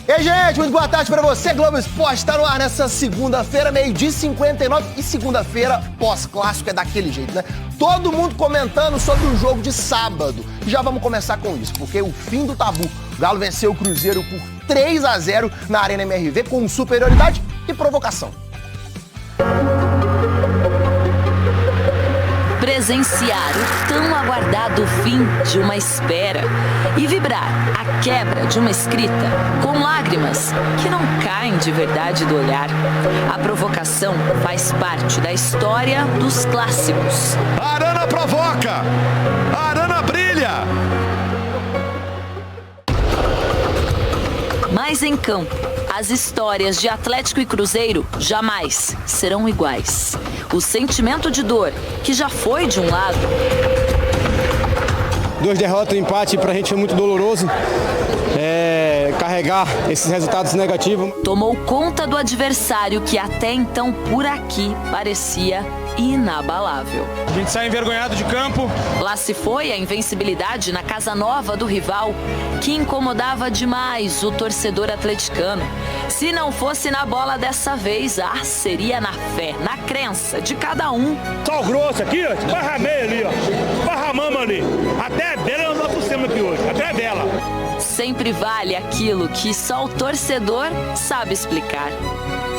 Ei, gente, muito boa tarde pra você. Globo Esporte tá no ar nessa segunda-feira, 12h59. E segunda-feira, pós-clássico, é daquele jeito, né? Todo mundo comentando sobre o jogo de sábado. E já vamos começar com isso, porque o fim do tabu. O Galo venceu o Cruzeiro por 3-0 na Arena MRV com superioridade e provocação. Presenciar o tão aguardado fim de uma espera e vibrar a quebra de uma escrita com lágrimas que não caem de verdade do olhar. A provocação faz parte da história dos clássicos. A Arana provoca! A Arana brilha! Mas em campo, as histórias de Atlético e Cruzeiro jamais serão iguais. O sentimento de dor, que já foi de um lado. 2 derrotas e empate pra gente é muito doloroso. Carregar esses resultados negativos. Tomou conta do adversário que até então por aqui parecia inabalável. A gente sai envergonhado de campo. Lá se foi a invencibilidade na casa nova do rival, que incomodava demais o torcedor atleticano. Se não fosse na bola dessa vez, seria na fé, na crença de cada um. Sal grosso aqui, ó, barramei ali, ó, barramamos ali. Até a dela nós trouxemos aqui hoje, até a dela. Sempre vale aquilo que só o torcedor sabe explicar.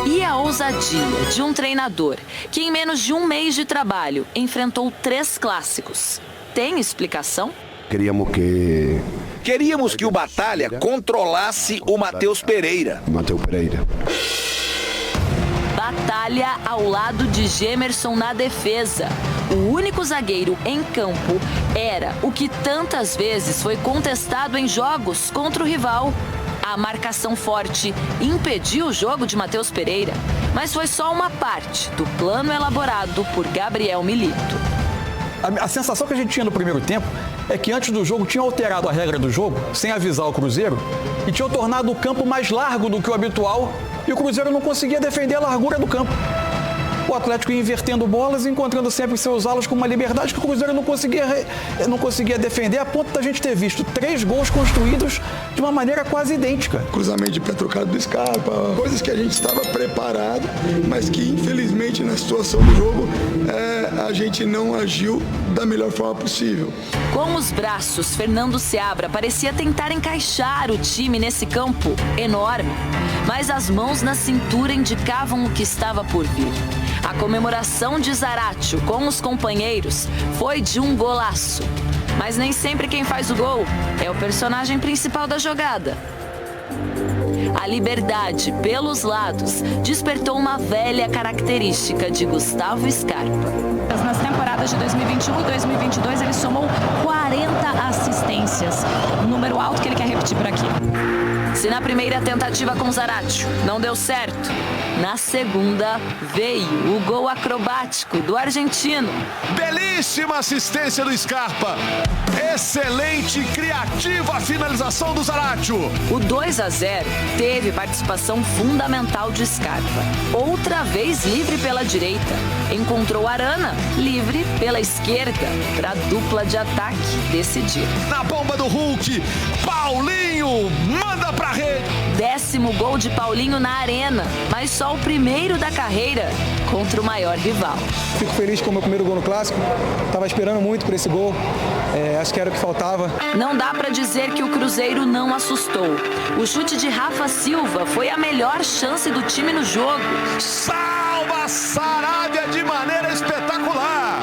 E a ousadia de um treinador que em menos de um mês de trabalho enfrentou 3 clássicos. Tem explicação? Queríamos que o Batalha controlasse o Matheus Pereira. Batalha ao lado de Gemerson na defesa. O único zagueiro em campo era o que tantas vezes foi contestado em jogos contra o rival. A marcação forte impediu o jogo de Matheus Pereira, mas foi só uma parte do plano elaborado por Gabriel Milito. A sensação que a gente tinha no primeiro tempo é que antes do jogo tinham alterado a regra do jogo, sem avisar o Cruzeiro, e tinham tornado o campo mais largo do que o habitual, e o Cruzeiro não conseguia defender a largura do campo. O Atlético ia invertendo bolas e encontrando sempre seus alas com uma liberdade que o Cruzeiro não conseguia defender, a ponto da gente ter visto 3 gols construídos de uma maneira quase idêntica. Cruzamento de pé trocado do Scarpa, coisas que a gente estava preparado, mas que infelizmente na situação do jogo a gente não agiu da melhor forma possível. Com os braços, Fernando Seabra parecia tentar encaixar o time nesse campo enorme, mas as mãos na cintura indicavam o que estava por vir. A comemoração de Zaratio com os companheiros foi de um golaço. Mas nem sempre quem faz o gol é o personagem principal da jogada. A liberdade pelos lados despertou uma velha característica de Gustavo Scarpa. Nas temporadas de 2021 e 2022 ele somou 40 assistências, um número alto que ele quer repetir por aqui. Se na primeira tentativa com Zaratio não deu certo, na segunda veio o gol acrobático do argentino. Belíssima assistência do Scarpa. Excelente e criativa finalização do Zaratio. O 2-0 teve participação fundamental de Scarpa. Outra vez livre pela direita. Encontrou Arana livre pela esquerda para a dupla de ataque decidir. Na bomba do Hulk, Paulinho manda pra rede. 10º gol de Paulinho na Arena, mas só o primeiro da carreira contra o maior rival. Fico feliz com o meu primeiro gol no Clássico. Estava esperando muito por esse gol. Acho que era o que faltava. Não dá pra dizer que o Cruzeiro não assustou. O chute de Rafa Silva foi a melhor chance do time no jogo. Salva Saravia de maneira espetacular.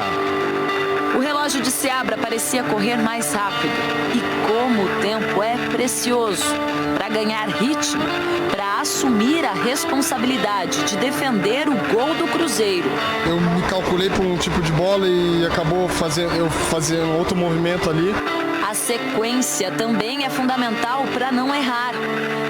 O relógio de Seabra parecia correr mais rápido. E como o tempo é precioso para ganhar ritmo, para assumir a responsabilidade de defender o gol do Cruzeiro. Eu me calculei por um tipo de bola e acabou eu fazendo outro movimento ali. A sequência também é fundamental para não errar.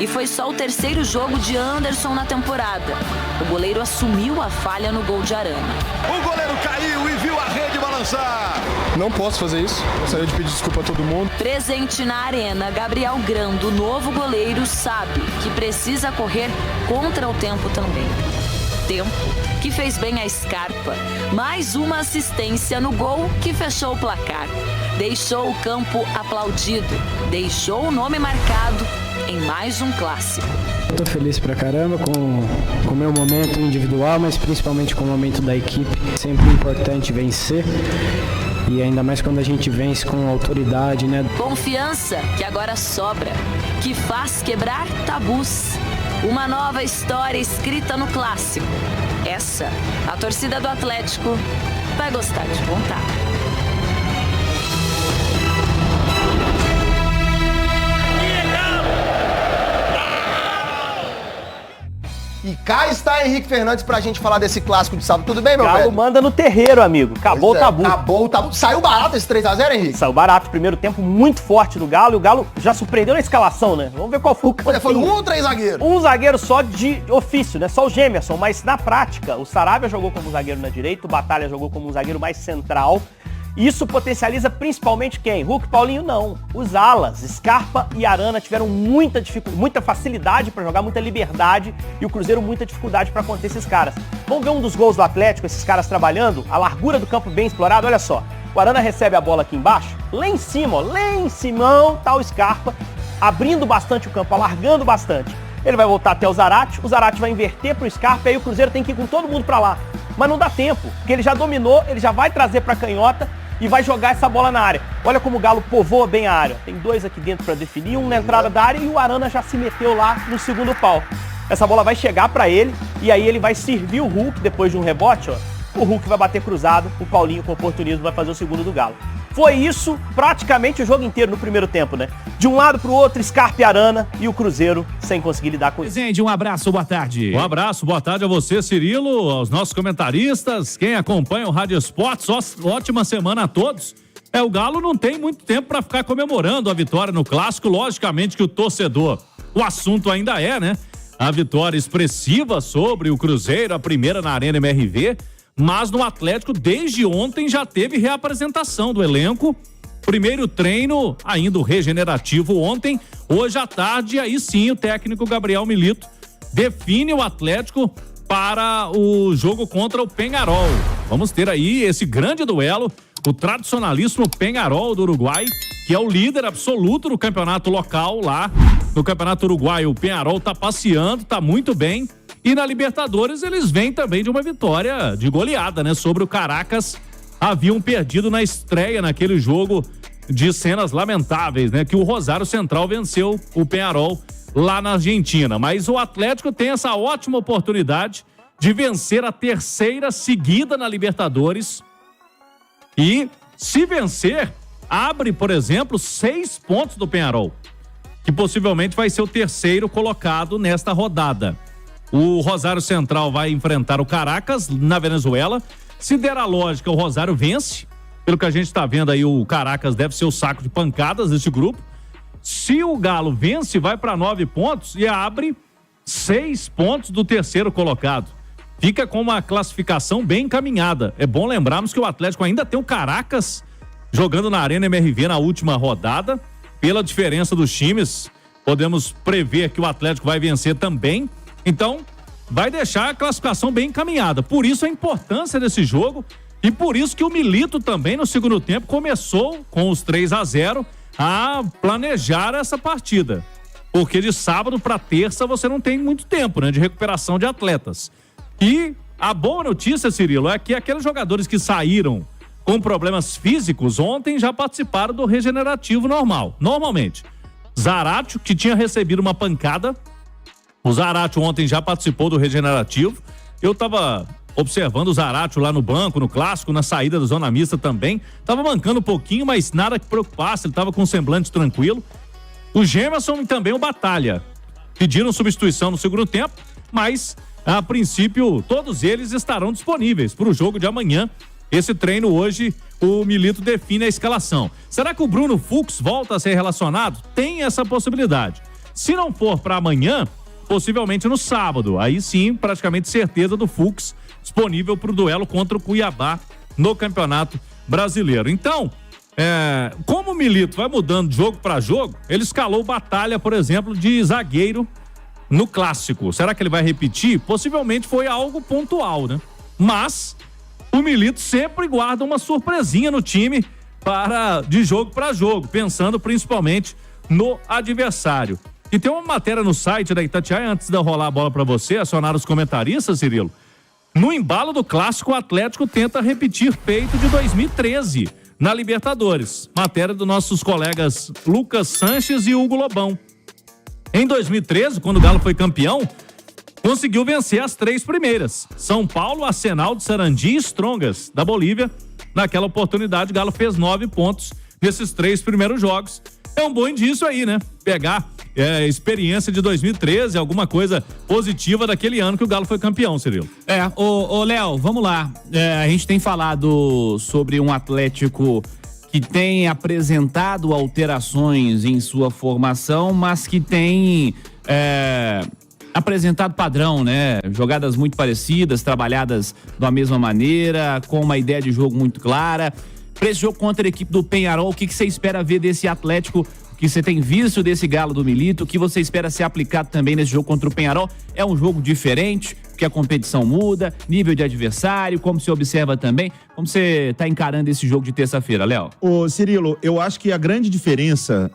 E foi só o 3º jogo de Anderson na temporada. O goleiro assumiu a falha no gol de Arana. O goleiro caiu e viu a rede balançar. Não posso fazer isso. Gostaria de pedir desculpa a todo mundo. Presente na arena, Gabriel Grando, novo goleiro, sabe que precisa correr contra o tempo também. Tempo que fez bem a Scarpa. Mais uma assistência no gol que fechou o placar. deixou o campo aplaudido, deixou o nome marcado em mais um clássico. Estou feliz pra caramba com o meu momento individual, mas principalmente com o momento da equipe. Sempre importante vencer. E ainda mais quando a gente vence com autoridade, né? Confiança que agora sobra, que faz quebrar tabus. Uma nova história escrita no clássico. Essa, a torcida do Atlético vai gostar de contar. E cá está Henrique Fernandes pra gente falar desse clássico de sábado. Tudo bem, meu velho? Galo manda no terreiro, amigo. Acabou o tabu. Acabou o tabu. Saiu barato esse 3x0, Henrique? Saiu barato. Primeiro tempo muito forte do Galo. E o Galo já surpreendeu na escalação, né? Vamos ver qual foi o cantinho. Foi um ou três zagueiros? Um zagueiro só de ofício, né? Só o Gemerson. Mas na prática, o Sarabia jogou como zagueiro na direita, o Batalha jogou como um zagueiro mais central. Isso potencializa principalmente quem? Hulk e Paulinho não. Os alas, Scarpa e Arana tiveram muita facilidade para jogar, muita liberdade, e o Cruzeiro muita dificuldade para conter esses caras. Vamos ver um dos gols do Atlético, esses caras trabalhando, a largura do campo bem explorada, olha só. O Arana recebe a bola aqui embaixo, lá em cima, ó, lá em cima tá o Scarpa, abrindo bastante o campo, alargando bastante. Ele vai voltar até o Zarate vai inverter pro Scarpa, e aí o Cruzeiro tem que ir com todo mundo para lá. Mas não dá tempo, porque ele já dominou, ele já vai trazer para canhota, e vai jogar essa bola na área. Olha como o Galo povoa bem a área. Tem dois aqui dentro para definir, um na entrada da área e o Arana já se meteu lá no segundo pau. Essa bola vai chegar para ele e aí ele vai servir o Hulk depois de um rebote, ó. O Hulk vai bater cruzado, o Paulinho com oportunismo vai fazer o segundo do Galo. Foi isso praticamente o jogo inteiro no primeiro tempo, né? De um lado pro outro, Scarpa e Arana e o Cruzeiro sem conseguir lidar com isso. Presidente, um abraço, boa tarde. Um abraço, boa tarde a você, Cirilo, aos nossos comentaristas, quem acompanha o Rádio Esportes, ótima semana a todos. O Galo não tem muito tempo para ficar comemorando a vitória no Clássico, logicamente que o torcedor, o assunto ainda é, né? A vitória expressiva sobre o Cruzeiro, a primeira na Arena MRV, mas no Atlético, desde ontem, já teve reapresentação do elenco. Primeiro treino, ainda o regenerativo ontem. Hoje à tarde, aí sim, o técnico Gabriel Milito define o Atlético para o jogo contra o Peñarol. Vamos ter aí esse grande duelo, o tradicionalíssimo Peñarol do Uruguai, que é o líder absoluto do campeonato local lá. No campeonato uruguaio, o Peñarol tá passeando, tá muito bem. E na Libertadores eles vêm também de uma vitória de goleada, né? Sobre o Caracas, haviam perdido na estreia naquele jogo de cenas lamentáveis, né? Que o Rosário Central venceu o Peñarol lá na Argentina. Mas o Atlético tem essa ótima oportunidade de vencer a terceira seguida na Libertadores. E se vencer, abre, por exemplo, 6 pontos do Peñarol, que possivelmente vai ser o terceiro colocado nesta rodada. O Rosário Central vai enfrentar o Caracas na Venezuela. Se der a lógica, o Rosário vence. Pelo que a gente está vendo aí, o Caracas deve ser o saco de pancadas desse grupo. Se o Galo vence, vai para 9 pontos e abre 6 pontos do terceiro colocado. Fica com uma classificação bem encaminhada. É bom lembrarmos que o Atlético ainda tem o Caracas jogando na Arena MRV na última rodada. Pela diferença dos times, podemos prever que o Atlético vai vencer também. Então, vai deixar a classificação bem encaminhada. Por isso a importância desse jogo e por isso que o Milito também no segundo tempo começou com os 3-0 a planejar essa partida. Porque de sábado para terça você não tem muito tempo, né, de recuperação de atletas. E a boa notícia, Cirilo, é que aqueles jogadores que saíram com problemas físicos ontem já participaram do regenerativo normalmente. Zarate, que tinha recebido uma pancada. O Zarate ontem já participou do regenerativo. Eu tava observando o Zarate lá no banco, no Clássico, na saída da zona mista também. Tava mancando um pouquinho, mas nada que preocupasse, ele tava com um semblante tranquilo. O Gemerson e também o Batalha pediram substituição no segundo tempo, mas a princípio todos eles estarão disponíveis para o jogo de amanhã. Esse treino hoje, o Milito define a escalação. Será que o Bruno Fux volta a ser relacionado? Tem essa possibilidade. Se não for para amanhã, possivelmente no sábado. Aí sim, praticamente certeza do Fux disponível para o duelo contra o Cuiabá no Campeonato Brasileiro. Então, como o Milito vai mudando de jogo para jogo, ele escalou Batalha, por exemplo, de zagueiro no Clássico. Será que ele vai repetir? Possivelmente foi algo pontual, né? Mas o Milito sempre guarda uma surpresinha no time de jogo para jogo, pensando principalmente no adversário. E tem uma matéria no site da Itatiaia, antes de eu rolar a bola para você, acionar os comentaristas, Cirilo. No embalo do clássico, o Atlético tenta repetir feito de 2013 na Libertadores. Matéria dos nossos colegas Lucas Sanches e Hugo Lobão. Em 2013, quando o Galo foi campeão, conseguiu vencer as 3 primeiras. São Paulo, Arsenal de Sarandi e Strongas, da Bolívia. Naquela oportunidade, o Galo fez 9 pontos nesses 3 primeiros jogos. É um bom indício aí, né? Pegar experiência de 2013, alguma coisa positiva daquele ano que o Galo foi campeão, Cirilo. Ô Léo, vamos lá. A gente tem falado sobre um Atlético que tem apresentado alterações em sua formação, mas que tem apresentado padrão, né? Jogadas muito parecidas, trabalhadas da mesma maneira, com uma ideia de jogo muito clara. Para esse jogo contra a equipe do Peñarol, o que você espera ver desse Atlético? O que você tem visto desse Galo do Milito? O que você espera ser aplicado também nesse jogo contra o Peñarol? É um jogo diferente, porque a competição muda, nível de adversário, como você observa também. Como você está encarando esse jogo de terça-feira, Léo? Ô Cirilo, eu acho que a grande diferença,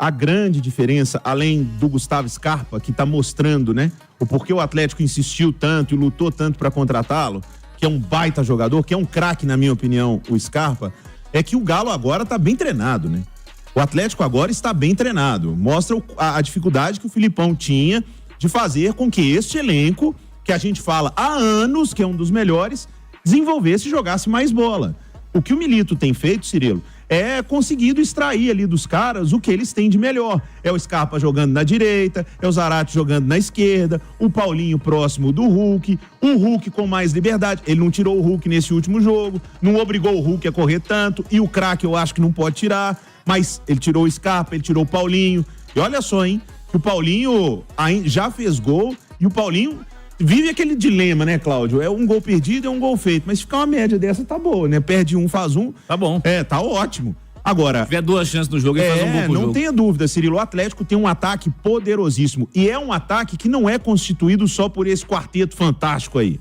além do Gustavo Scarpa, que está mostrando, né, o porquê o Atlético insistiu tanto e lutou tanto para contratá-lo, que é um baita jogador, que é um craque, na minha opinião, o Scarpa, é que o Galo agora está bem treinado, né? O Atlético agora está bem treinado. Mostra a dificuldade que o Filipão tinha de fazer com que este elenco, que a gente fala há anos que é um dos melhores, desenvolvesse e jogasse mais bola. O que o Milito tem feito, Cirilo, é conseguido extrair ali dos caras o que eles têm de melhor. É o Scarpa jogando na direita, é o Zarate jogando na esquerda, o Paulinho próximo do Hulk, um Hulk com mais liberdade. Ele não tirou o Hulk nesse último jogo, não obrigou o Hulk a correr tanto, e o craque eu acho que não pode tirar, mas ele tirou o Scarpa, ele tirou o Paulinho. E olha só, hein, que o Paulinho já fez gol e o Paulinho vive aquele dilema, né, Cláudio? É um gol perdido, é um gol feito. Mas se ficar uma média dessa, tá boa, né? Perde um, faz um. Tá bom. Tá ótimo. Agora... Se tiver 2 chances no jogo, ele faz um gol pro jogo. Não tenha dúvida, Cirilo. O Atlético tem um ataque poderosíssimo. E é um ataque que não é constituído só por esse quarteto fantástico aí.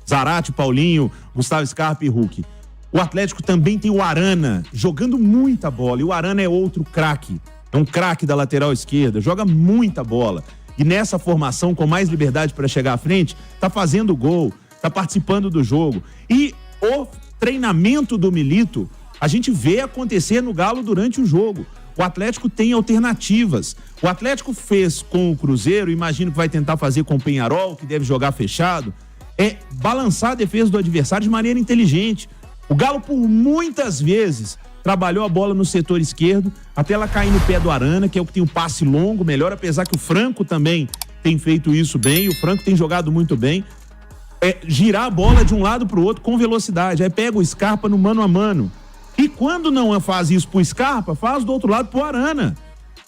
Zarate, Paulinho, Gustavo Scarpa e Hulk. O Atlético também tem o Arana jogando muita bola. E o Arana é outro craque. É um craque da lateral esquerda. Joga muita bola. E nessa formação, com mais liberdade para chegar à frente, tá fazendo gol, tá participando do jogo. E o treinamento do Milito, a gente vê acontecer no Galo durante o jogo. O Atlético tem alternativas. O Atlético fez com o Cruzeiro, imagino que vai tentar fazer com o Peñarol, que deve jogar fechado, é balançar a defesa do adversário de maneira inteligente. O Galo, por muitas vezes, trabalhou a bola no setor esquerdo, até ela cair no pé do Arana, que é o que tem um passe longo, melhor, apesar que o Franco também tem feito isso bem, o Franco tem jogado muito bem. Girar a bola de um lado pro outro com velocidade, aí pega o Scarpa no mano a mano. E quando não faz isso pro Scarpa, faz do outro lado pro Arana.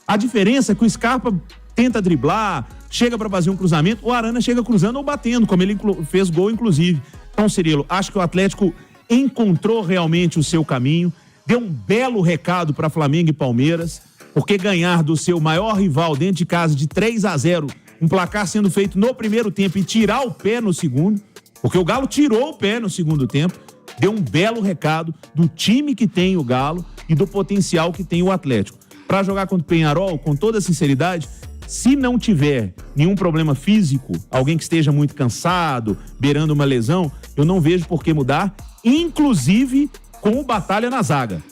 A diferença é que o Scarpa tenta driblar, chega para fazer um cruzamento, o Arana chega cruzando ou batendo, como ele fez gol, inclusive. Então, Cirilo, acho que o Atlético encontrou realmente o seu caminho, deu um belo recado para Flamengo e Palmeiras, porque ganhar do seu maior rival dentro de casa de 3-0, um placar sendo feito no primeiro tempo e tirar o pé no segundo, porque o Galo tirou o pé no segundo tempo, deu um belo recado do time que tem o Galo e do potencial que tem o Atlético. Para jogar contra o Peñarol, com toda sinceridade, se não tiver nenhum problema físico, alguém que esteja muito cansado, beirando uma lesão, eu não vejo por que mudar, inclusive com o Batalha na zaga,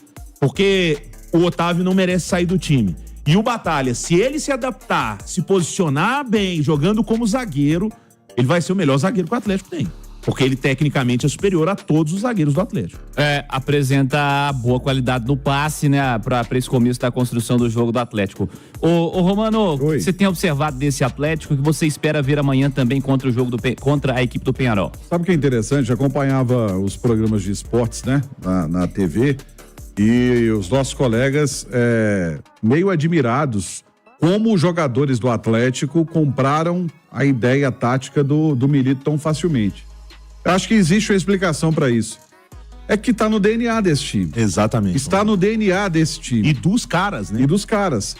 porque o Otávio não merece sair do time. E o Batalha, se ele se adaptar, se posicionar bem, jogando como zagueiro, ele vai ser o melhor zagueiro que o Atlético tem. Porque ele tecnicamente é superior a todos os zagueiros do Atlético. Apresenta boa qualidade no passe, né, pra esse começo da construção do jogo do Atlético. Ô Romano, Oi. Você tem observado desse Atlético, que você espera ver amanhã também contra o jogo contra a equipe do Peñarol? Sabe o que é interessante? Eu acompanhava os programas de esportes, né, na TV, e os nossos colegas meio admirados como os jogadores do Atlético compraram a ideia tática do Milito tão facilmente. Eu acho que existe uma explicação para isso. É que tá no DNA desse time. Exatamente. Está no DNA desse time. E dos caras, né? E dos caras.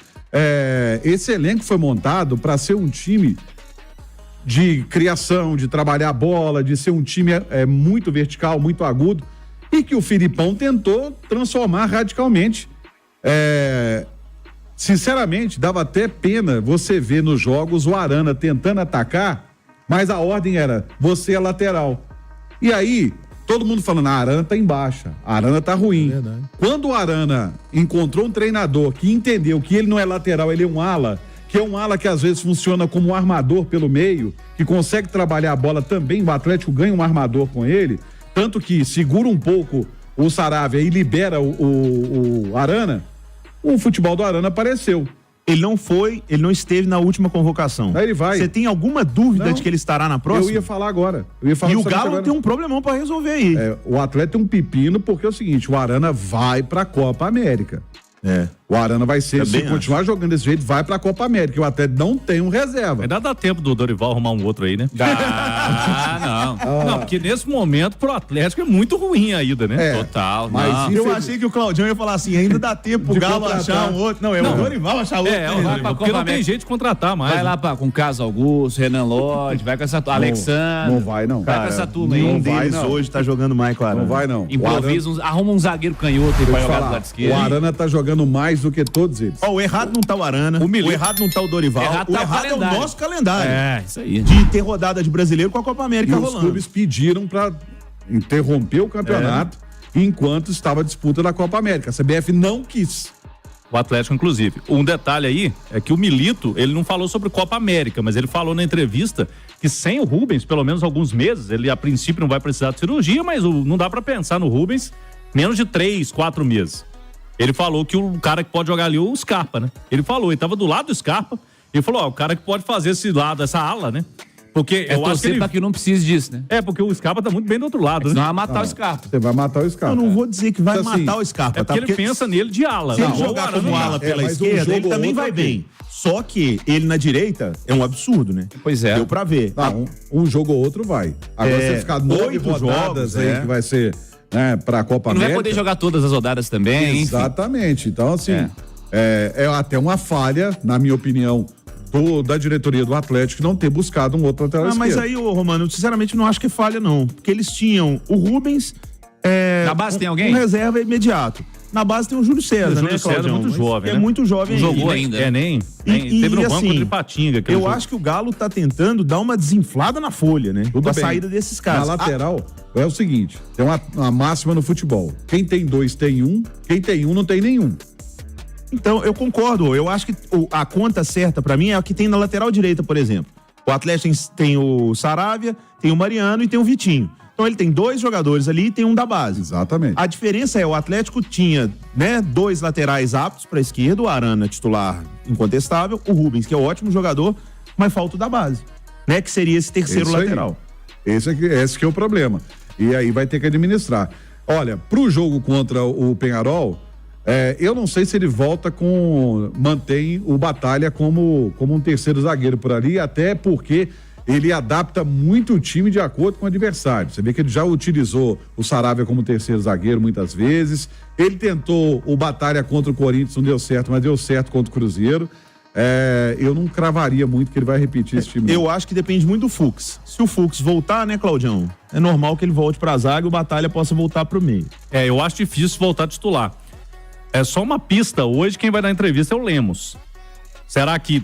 Esse elenco foi montado para ser um time de criação, de trabalhar a bola, de ser um time muito vertical, muito agudo, e que o Filipão tentou transformar radicalmente Sinceramente, dava até pena você ver nos jogos o Arana tentando atacar, mas a ordem era, você é lateral. E aí, todo mundo falando, a Arana tá em baixa, a Arana tá ruim. Quando o Arana encontrou um treinador que entendeu que ele não é lateral, ele é um ala, que é um ala que às vezes funciona como um armador pelo meio, que consegue trabalhar a bola também, o Atlético ganha um armador com ele, tanto que segura um pouco o Saravia e libera o Arana, o futebol do Arana apareceu. Ele não esteve na última convocação. Aí ele vai. Você tem alguma dúvida de que ele estará na próxima? Eu ia falar agora. E o Galo tem um problemão pra resolver aí. O Atlético tem um pepino porque é o seguinte, o Arana vai pra Copa América. O Arana vai ser, se continuar jogando desse jeito, vai pra Copa América. O Atlético não tem um reserva. Ainda dá tempo do Dorival arrumar um outro aí, né? Não, porque nesse momento pro Atlético é muito ruim a ida, né? Total. Mas eu achei que o Claudião ia falar assim, ainda dá tempo pro Galo achar um outro. Não, o Dorival achar outro. Porque não tem jeito de contratar mais. Vai lá com o Carlos Augusto, Renan Lodge, vai com essa turma. Alexandre. Não vai, não. Vai com essa turma aí. Nenhum deles hoje tá jogando mais com o Arana. Não vai, não. Improvisa, arruma um zagueiro canhoto aí pra jogar do lado esquerdo. O Arana tá jogando mais do que todos eles. O errado não tá o Arana, o errado não tá o Dorival, o errado é o nosso calendário. Isso aí. De ter rodada de brasileiro com a Copa América rolando. Os clubes pediram pra interromper o campeonato enquanto estava a disputa da Copa América. A CBF não quis. O Atlético, inclusive. Um detalhe aí é que o Milito, ele não falou sobre Copa América, mas ele falou na entrevista que sem o Rubens, pelo menos alguns meses, ele a princípio não vai precisar de cirurgia, mas não dá pra pensar no Rubens menos de 3, 4 meses. Ele falou que o cara que pode jogar ali é o Scarpa, né? Ele tava do lado do Scarpa, ele falou, o cara que pode fazer esse lado, essa ala, né? Porque eu acho que ele... pra que não precise disso, né? Porque o Scarpa tá muito bem do outro lado, né? Senão vai matar o Scarpa. Você vai matar o Scarpa. Eu não vou dizer que vai matar o Scarpa, porque ele pensa nele de ala. Se ele jogar como ala pela esquerda, ele também vai bem. Só que ele na direita é um absurdo, né? Pois é. Deu pra ver. Um jogo ou outro vai. Agora você ficar 9 rodadas aí que vai ser... para a Copa América. Não vai poder jogar todas as rodadas também. Exatamente. Então, assim, é até uma falha, na minha opinião, da diretoria do Atlético não ter buscado um outro lateral esquerdo. Mas aí, Romano, eu sinceramente não acho que é falha, não. Porque eles tinham o Rubens... Na base tem alguém? Um reserva imediato. Na base tem o Júlio César, Júlio César é muito jovem, né? É muito jovem ainda. Jogou ainda. Nem. Teve no banco contra o Ipatinga. Eu acho que o Galo tá tentando dar uma desinflada na folha, né? Tudo da bem. saída desses caras. Na lateral, é o seguinte, tem uma máxima no futebol. Quem tem 2 tem 1, quem tem 1 não tem nenhum. Então, eu concordo. Eu acho que a conta certa pra mim é a que tem na lateral direita, por exemplo. O Atlético tem o Saravia, tem o Mariano e tem o Vitinho. Então ele tem 2 jogadores ali e tem um da base. Exatamente. A diferença é o Atlético tinha, 2 laterais aptos para a esquerda, o Arana titular incontestável, o Rubens, que é um ótimo jogador, mas falta o da base, que seria esse terceiro lateral. Esse que é o problema. E aí vai ter que administrar. Olha, pro jogo contra o Peñarol, eu não sei se ele mantém o Batalha como um terceiro zagueiro por ali, até porque ele adapta muito o time de acordo com o adversário. Você vê que ele já utilizou o Saravia como terceiro zagueiro muitas vezes. Ele tentou o Batalha contra o Corinthians, não deu certo, mas deu certo contra o Cruzeiro. Eu não cravaria muito que ele vai repetir esse time. Eu acho que depende muito do Fux. Se o Fux voltar, né, Claudião? É normal que ele volte pra zaga e o Batalha possa voltar pro meio. Eu acho difícil voltar a titular. É só uma pista. Hoje quem vai dar entrevista é o Lemos. Será que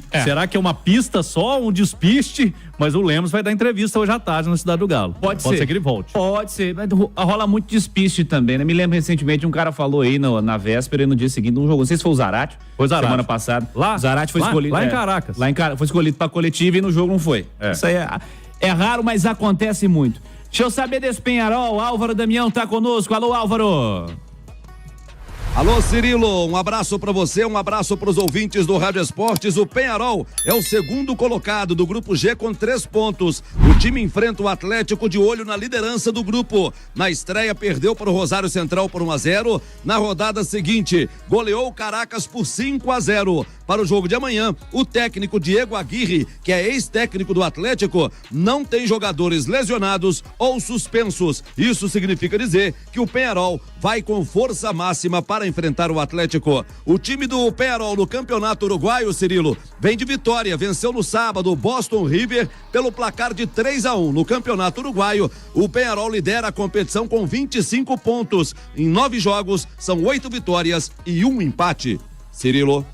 é uma pista só, um despiste? Mas o Lemos vai dar entrevista hoje à tarde na Cidade do Galo. Pode ser que ele volte. Pode ser, mas rola muito despiste também, né? Me lembro recentemente, um cara falou aí na véspera e no dia seguinte, não sei se foi o Zarate. Foi o Zarate. Semana passada. O Zarate foi escolhido. Lá em Caracas. Foi escolhido pra coletiva e no jogo não foi. Isso aí é raro, mas acontece muito. Deixa eu saber desse Peñarol. Álvaro Damião tá conosco. Alô, Álvaro. Alô, Cirilo, um abraço para você, um abraço para os ouvintes do Rádio Esportes. O Peñarol é o segundo colocado do Grupo G com 3 pontos. O time enfrenta o Atlético de olho na liderança do grupo. Na estreia, perdeu para o Rosário Central por 1-0. Na rodada seguinte, goleou o Caracas por 5-0. Para o jogo de amanhã, o técnico Diego Aguirre, que é ex-técnico do Atlético, não tem jogadores lesionados ou suspensos. Isso significa dizer que o Peñarol vai com força máxima para enfrentar o Atlético. O time do Peñarol no Campeonato Uruguaio, Cirilo, vem de vitória, venceu no sábado o Boston River pelo placar de 3 3-1 no Campeonato Uruguaio, o Peñarol lidera a competição com 25 pontos. Em 9 jogos, são 8 vitórias e 1 empate. Cirilo.